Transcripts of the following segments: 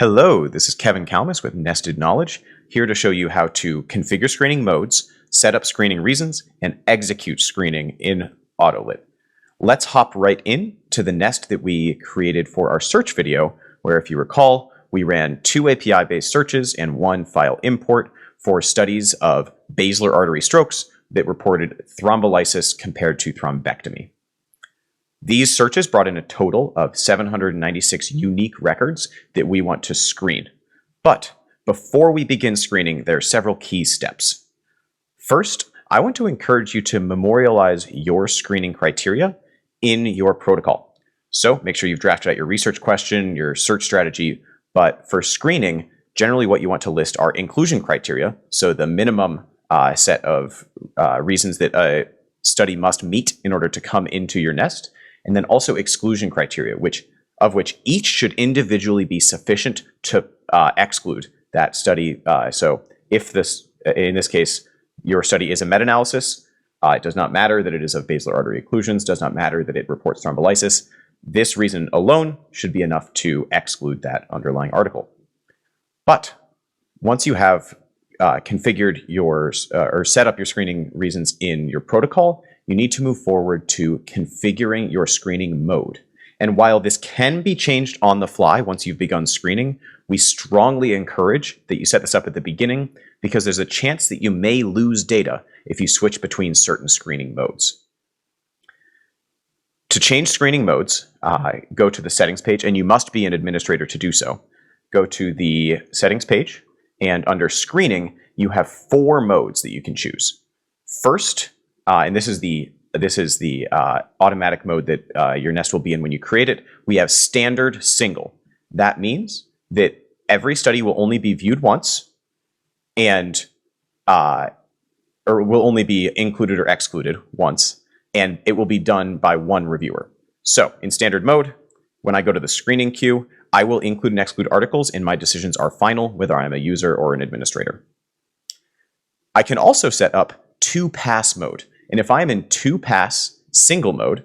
Hello, this is Kevin Kalmus with Nested Knowledge, here to show you how to configure screening modes, set up screening reasons, and execute screening in Autolit. Let's hop right in to the nest that we created for our search video, where if you recall, we ran 2 API-based searches and 1 file import for studies of basilar artery strokes that reported thrombolysis compared to thrombectomy. These searches brought in a total of 796 unique records that we want to screen. But before we begin screening, there are several key steps. First, I want to encourage you to memorialize your screening criteria in your protocol. So make sure you've drafted out your research question, your search strategy, but for screening, generally what you want to list are inclusion criteria, so the minimum set of reasons that a study must meet in order to come into your nest, and then also exclusion criteria, of which each should individually be sufficient to exclude that study. So if in this case, your study is a meta-analysis, it does not matter that it is of basilar artery occlusions, does not matter that it reports thrombolysis. This reason alone should be enough to exclude that underlying article. But once you have configured or set up your screening reasons in your protocol, you need to move forward to configuring your screening mode. And while this can be changed on the fly once you've begun screening, we strongly encourage that you set this up at the beginning because there's a chance that you may lose data if you switch between certain screening modes. To change screening modes, go to the settings page, and you must be an administrator to do so. Go to the settings page, and under screening, you have 4 modes that you can choose. First, and this is the automatic mode that your nest will be in when you create it. We have standard single. That means that every study will only be viewed once, and or will only be included or excluded once, and it will be done by 1 reviewer. So in standard mode, when I go to the screening queue, I will include and exclude articles, and my decisions are final, whether I'm a user or an administrator. I can also set up 2-pass mode. And if I'm in 2-pass single mode,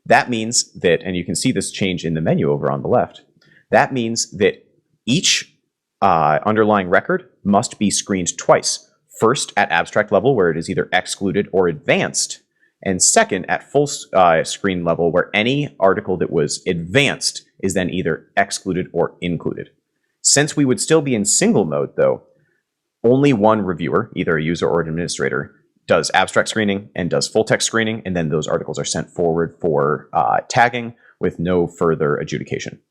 that means that, and you can see this change in the menu over on the left, that means that each underlying record must be screened twice. First at abstract level, where it is either excluded or advanced, and second at full screen level, where any article that was advanced is then either excluded or included. Since we would still be in single mode, though, only 1 reviewer, either a user or an administrator, does abstract screening and does full text screening, and then those articles are sent forward for tagging with no further adjudication.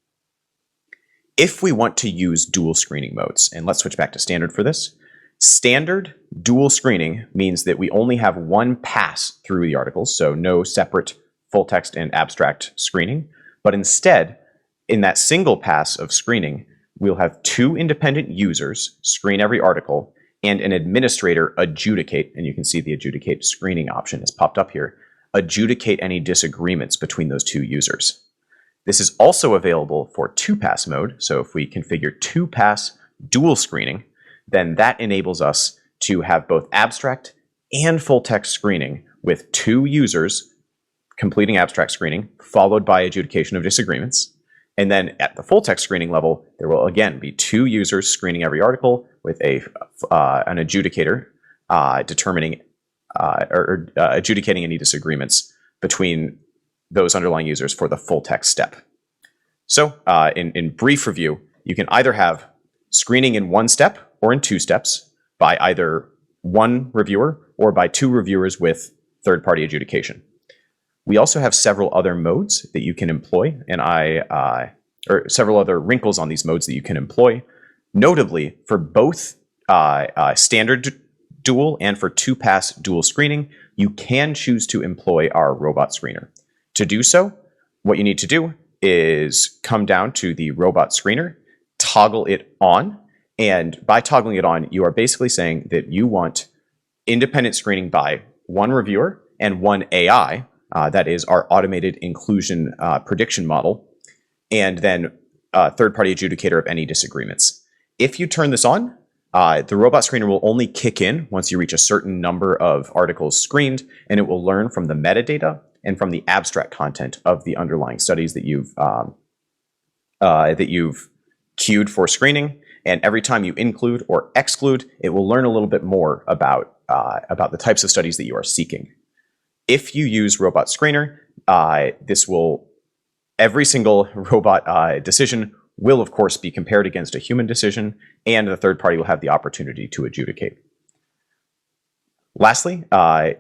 If we want to use dual screening modes, and let's switch back to standard for this, standard dual screening means that we only have 1 pass through the articles, so no separate full text and abstract screening, but instead, in that single pass of screening, we'll have 2 independent users screen every article, and an administrator adjudicate, and you can see the adjudicate screening option has popped up here, adjudicate any disagreements between those 2 users. This is also available for 2-pass mode, so if we configure 2-pass dual screening, then that enables us to have both abstract and full text screening with 2 users completing abstract screening, followed by adjudication of disagreements. And then at the full text screening level, there will again be 2 users screening every article with an adjudicator determining or adjudicating any disagreements between those underlying users for the full text step. So in brief review, you can either have screening in 1 step or in 2 steps by either 1 reviewer or by 2 reviewers with third-party adjudication. We also have several other modes that you can employ, and or several other wrinkles on these modes that you can employ. Notably, for both standard dual and for 2-pass dual screening, you can choose to employ our robot screener. To do so, what you need to do is come down to the robot screener, toggle it on, and by toggling it on, you are basically saying that you want independent screening by 1 reviewer and 1 AI, that is our automated inclusion prediction model, and then third-party adjudicator of any disagreements. If you turn this on, the robot screener will only kick in once you reach a certain number of articles screened, and it will learn from the metadata and from the abstract content of the underlying studies that you've queued for screening, and every time you include or exclude, it will learn a little bit more about the types of studies that you are seeking. If you use Robot Screener, every single robot decision will, of course, be compared against a human decision, and the third party will have the opportunity to adjudicate. Lastly,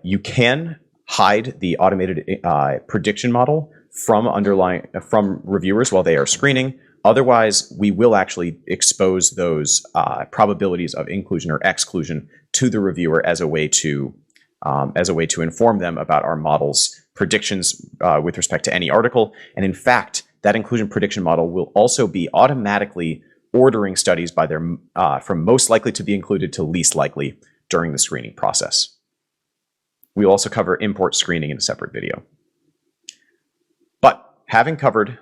you can hide the automated prediction model from reviewers while they are screening. Otherwise, we will actually expose those probabilities of inclusion or exclusion to the reviewer as a way to inform them about our model's predictions with respect to any article. And in fact, that inclusion prediction model will also be automatically ordering studies by from most likely to be included to least likely during the screening process. We'll also cover import screening in a separate video. But having covered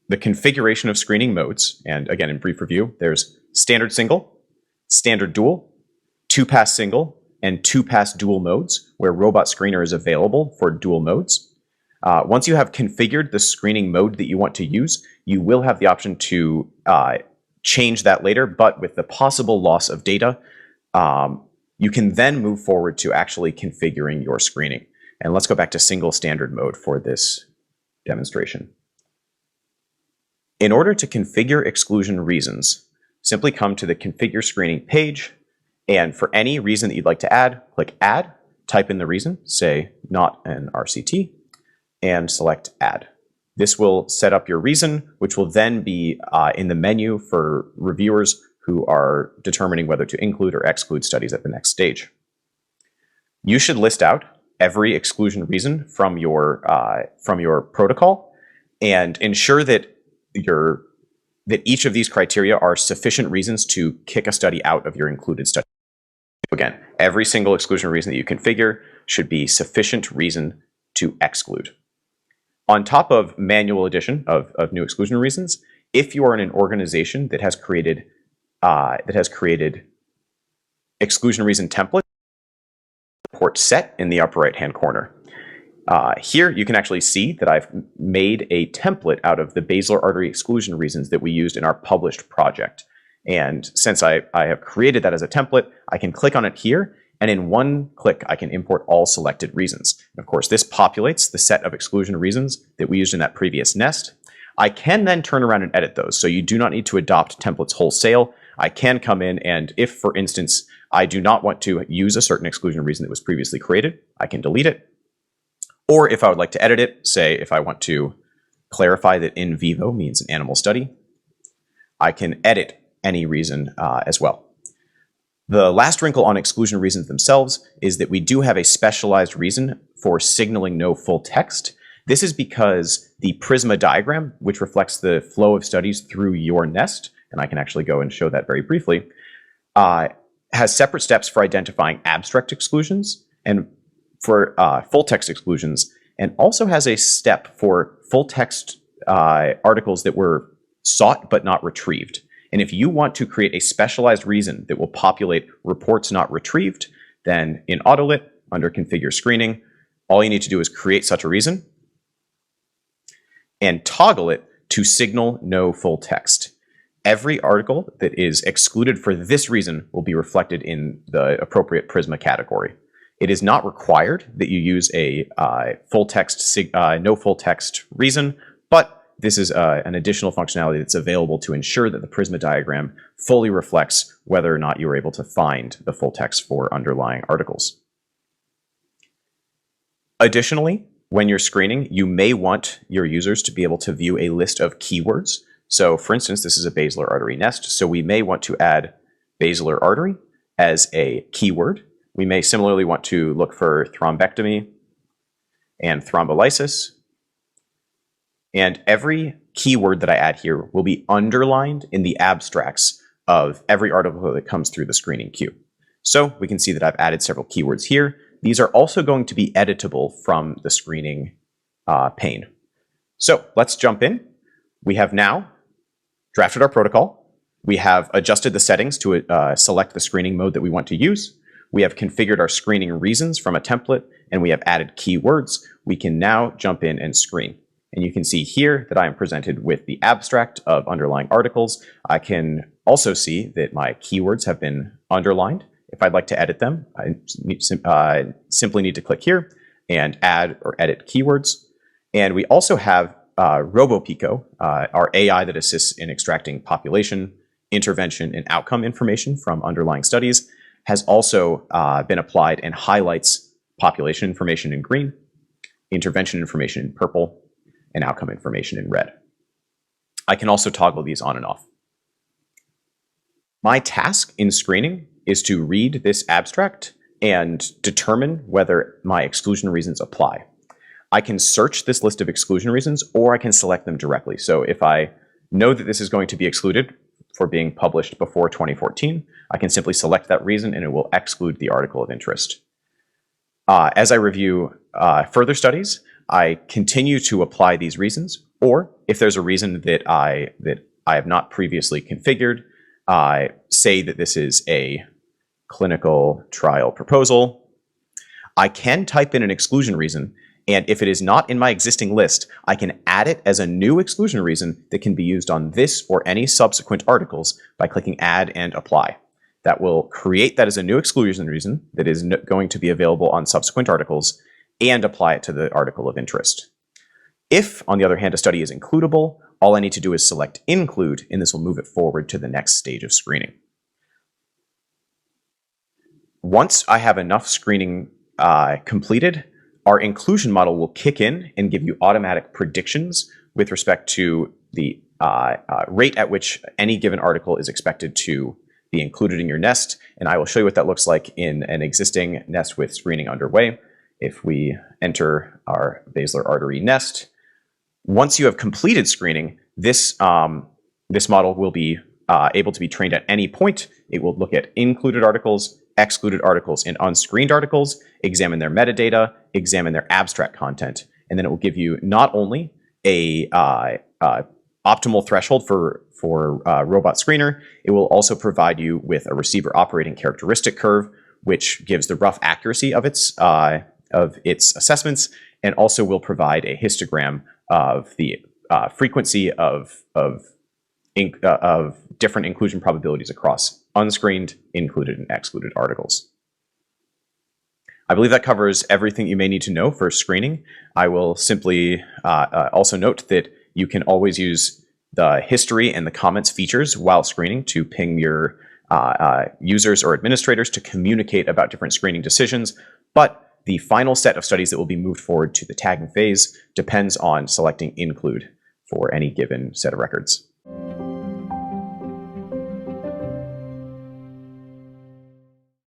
the configuration of screening modes, and again, in brief review, there's standard single, standard dual, two-pass single, and two-pass dual modes, where Robot Screener is available for dual modes. Once you have configured the screening mode that you want to use, you will have the option to change that later, but with the possible loss of data, you can then move forward to actually configuring your screening. And let's go back to single standard mode for this demonstration. In order to configure exclusion reasons, simply come to the Configure Screening page, and for any reason that you'd like to add, click Add, type in the reason, say not an RCT, and select Add. This will set up your reason, which will then be in the menu for reviewers who are determining whether to include or exclude studies at the next stage. You should list out every exclusion reason from your protocol and ensure that each of these criteria are sufficient reasons to kick a study out of your included study. Again, every single exclusion reason that you configure should be sufficient reason to exclude. On top of manual addition of new exclusion reasons, if you are in an organization that has created exclusion reason template, report set in the upper right-hand corner. Here you can actually see that I've made a template out of the basilar artery exclusion reasons that we used in our published project. And since I have created that as a template, I can click on it here, and in one click I can import all selected reasons. And of course, this populates the set of exclusion reasons that we used in that previous nest. I can then turn around and edit those, so you do not need to adopt templates wholesale. I can come in, and if, for instance, I do not want to use a certain exclusion reason that was previously created, I can delete it. Or if I would like to edit it, say if I want to clarify that in vivo means an animal study, I can edit any reason as well. The last wrinkle on exclusion reasons themselves is that we do have a specialized reason for signaling no full text. This is because the Prisma diagram, which reflects the flow of studies through your nest, and I can actually go and show that very briefly, has separate steps for identifying abstract exclusions and for full text exclusions, and also has a step for full text articles that were sought but not retrieved. And if you want to create a specialized reason that will populate reports not retrieved, then in Autolit, under Configure Screening, all you need to do is create such a reason and toggle it to signal no full text. Every article that is excluded for this reason will be reflected in the appropriate Prisma category. It is not required that you use a no full text reason, but this is an additional functionality that's available to ensure that the Prisma diagram fully reflects whether or not you were able to find the full text for underlying articles. Additionally, when you're screening, you may want your users to be able to view a list of keywords. So for instance, this is a basilar artery nest, so we may want to add basilar artery as a keyword. We may similarly want to look for thrombectomy and thrombolysis. And every keyword that I add here will be underlined in the abstracts of every article that comes through the screening queue. So we can see that I've added several keywords here. These are also going to be editable from the screening pane. So let's jump in. We have now drafted our protocol. We have adjusted the settings to select the screening mode that we want to use. We have configured our screening reasons from a template, and we have added keywords. We can now jump in and screen. And you can see here that I am presented with the abstract of underlying articles. I can also see that my keywords have been underlined. If I'd like to edit them, I simply need to click here and add or edit keywords. And we also have RoboPico, our AI that assists in extracting population, intervention, and outcome information from underlying studies, has also been applied and highlights population information in green, intervention information in purple, and outcome information in red. I can also toggle these on and off. My task in screening is to read this abstract and determine whether my exclusion reasons apply. I can search this list of exclusion reasons, or I can select them directly. So if I know that this is going to be excluded for being published before 2014, I can simply select that reason and it will exclude the article of interest. As I review further studies, I continue to apply these reasons, or if there's a reason that I have not previously configured, say that this is a clinical trial proposal, I can type in an exclusion reason, and if it is not in my existing list, I can add it as a new exclusion reason that can be used on this or any subsequent articles by clicking Add and Apply. That will create that as a new exclusion reason that is going to be available on subsequent articles and apply it to the article of interest. If, on the other hand, a study is includable, all I need to do is select Include, and this will move it forward to the next stage of screening. Once I have enough screening completed, our inclusion model will kick in and give you automatic predictions with respect to the rate at which any given article is expected to be included in your nest. And I will show you what that looks like in an existing nest with screening underway. If we enter our basilar artery nest, once you have completed screening, this model will be able to be trained at any point. It will look at included articles, excluded articles, and unscreened articles, examine their metadata, examine their abstract content, and then it will give you not only a optimal threshold for robot screener, it will also provide you with a receiver operating characteristic curve, which gives the rough accuracy of its assessments, and also will provide a histogram of the frequency of different inclusion probabilities across unscreened, included, and excluded articles. I believe that covers everything you may need to know for screening. I will simply also note that you can always use the history and the comments features while screening to ping your users or administrators to communicate about different screening decisions, but the final set of studies that will be moved forward to the tagging phase depends on selecting Include for any given set of records.